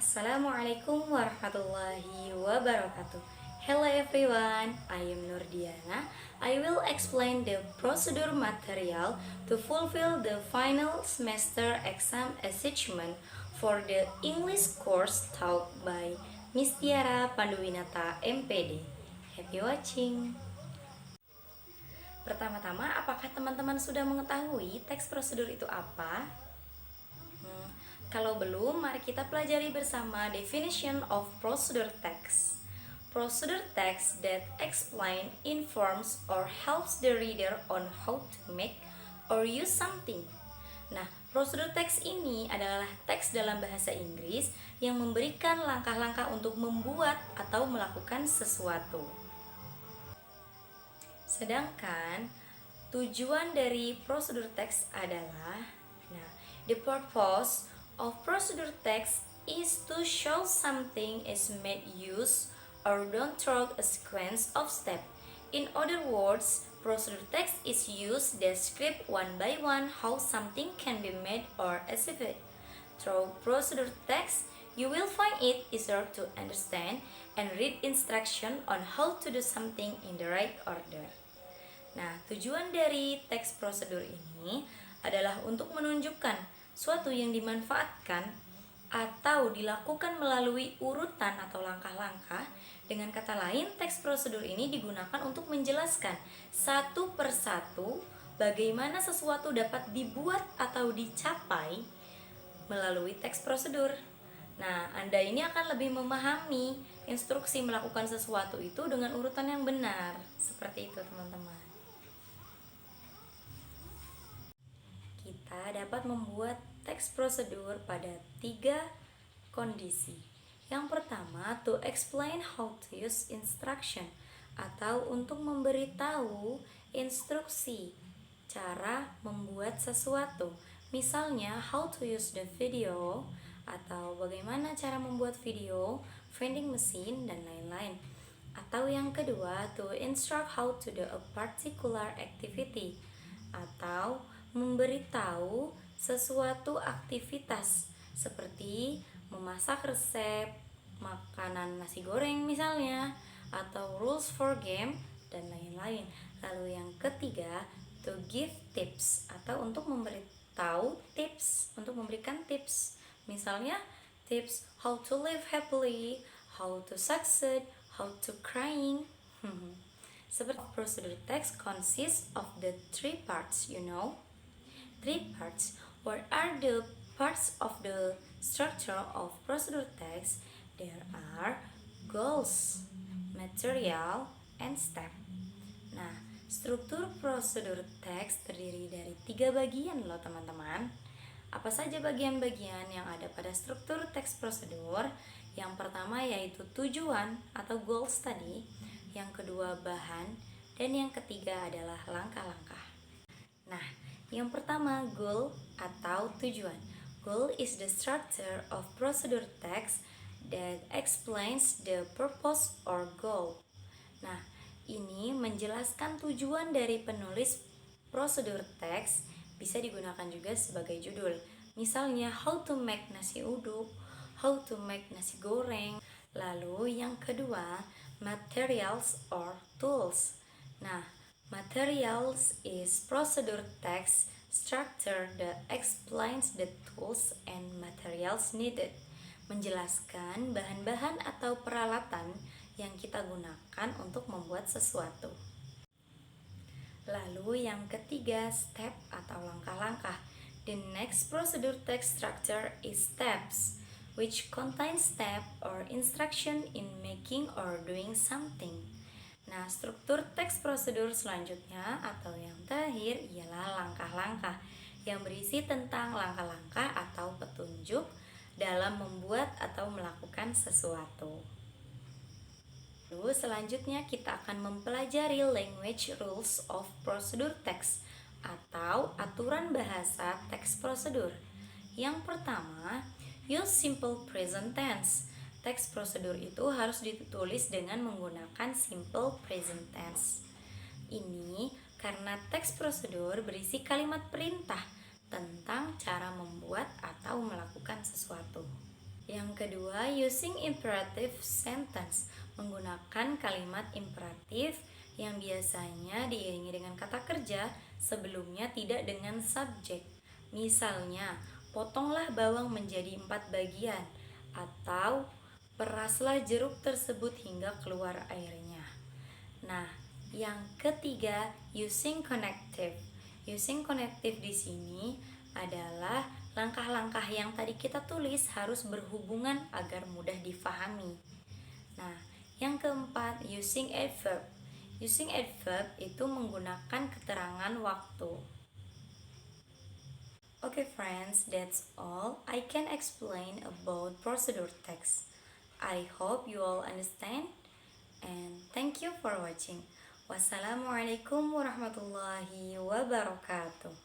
Assalamualaikum warahmatullahi wabarakatuh. Hello everyone, I am Nurdiana. I will explain the procedure material to fulfill the final semester exam assessment for the English course taught by Miss Tiara Panduwinata MPD. Happy watching. Pertama-tama, apakah teman-teman sudah mengetahui teks prosedur itu apa? Kalau belum, mari kita pelajari bersama definition of procedure text. Procedure text that explain, informs, or helps the reader on how to make or use something. Nah, prosedur teks ini adalah teks dalam bahasa Inggris yang memberikan langkah-langkah untuk membuat atau melakukan sesuatu. Sedangkan tujuan dari prosedur teks adalah, the purpose of procedure text is to show something is made use or done through a sequence of steps. In other words, procedure text is used to describe one by one how something can be made or achieved. Through procedure text, you will find it easier to understand and read instruction on how to do something in the right order. Nah, tujuan dari teks prosedur ini adalah untuk menunjukkan suatu yang dimanfaatkan atau dilakukan melalui urutan atau langkah-langkah. Dengan kata lain, teks prosedur ini digunakan untuk menjelaskan satu persatu bagaimana sesuatu dapat dibuat atau dicapai melalui teks prosedur. Nah, Anda ini akan lebih memahami instruksi melakukan sesuatu itu dengan urutan yang benar. Seperti itu, teman-teman. Kita dapat membuat teks prosedur pada 3 kondisi. Yang pertama, to explain how to use instruction, atau untuk memberitahu instruksi cara membuat sesuatu. Misalnya, how to use the video, atau bagaimana cara membuat video, vending machine, dan lain-lain. Atau yang kedua, to instruct how to do a particular activity, atau memberitahu sesuatu aktivitas seperti memasak resep makanan nasi goreng misalnya, atau rules for game, dan lain-lain. Lalu yang ketiga, to give tips, atau untuk memberitahu tips, untuk memberikan tips. Misalnya, tips how to live happily, how to succeed, how to crying. Seperti procedure text consists of the 3 parts, 3 parts. What are the parts of the structure of procedure text? There are goals, material, and step. Nah, struktur prosedur teks terdiri dari 3 bagian loh teman-teman. Apa saja bagian-bagian yang ada pada struktur teks prosedur? Yang pertama yaitu tujuan atau goals tadi, yang kedua bahan, dan yang ketiga adalah langkah-langkah. Nah, yang pertama, goal atau tujuan. Goal is the structure of procedure text that explains the purpose or goal. Nah, ini menjelaskan tujuan dari penulis prosedur teks, bisa digunakan juga sebagai judul. Misalnya, how to make nasi uduk, how to make nasi goreng. Lalu yang kedua, materials or tools. Nah, materials is procedure text structure that explains the tools and materials needed. Menjelaskan bahan-bahan atau peralatan yang kita gunakan untuk membuat sesuatu. Lalu yang ketiga, step atau langkah-langkah. The next procedure text structure is steps, which contain step or instruction in making or doing something. Nah, struktur teks prosedur selanjutnya atau yang terakhir ialah langkah-langkah yang berisi tentang langkah-langkah atau petunjuk dalam membuat atau melakukan sesuatu. Lalu selanjutnya kita akan mempelajari language rules of procedure text atau aturan bahasa teks prosedur. Yang pertama, use simple present tense. Teks prosedur itu harus ditulis dengan menggunakan simple present tense. Ini karena teks prosedur berisi kalimat perintah tentang cara membuat atau melakukan sesuatu. Yang kedua, using imperative sentence, menggunakan kalimat imperatif yang biasanya diiringi dengan kata kerja, sebelumnya tidak dengan subjek. Misalnya, potonglah bawang menjadi 4 bagian, atau peraslah jeruk tersebut hingga keluar airnya. Nah, yang ketiga, using connective. Using connective di sini adalah langkah-langkah yang tadi kita tulis harus berhubungan agar mudah difahami. Nah, yang keempat, using adverb. Using adverb itu menggunakan keterangan waktu. Okay friends, that's all I can explain about procedure text. I hope you all understand and thank you for watching. Wassalamualaikum warahmatullahi wabarakatuh.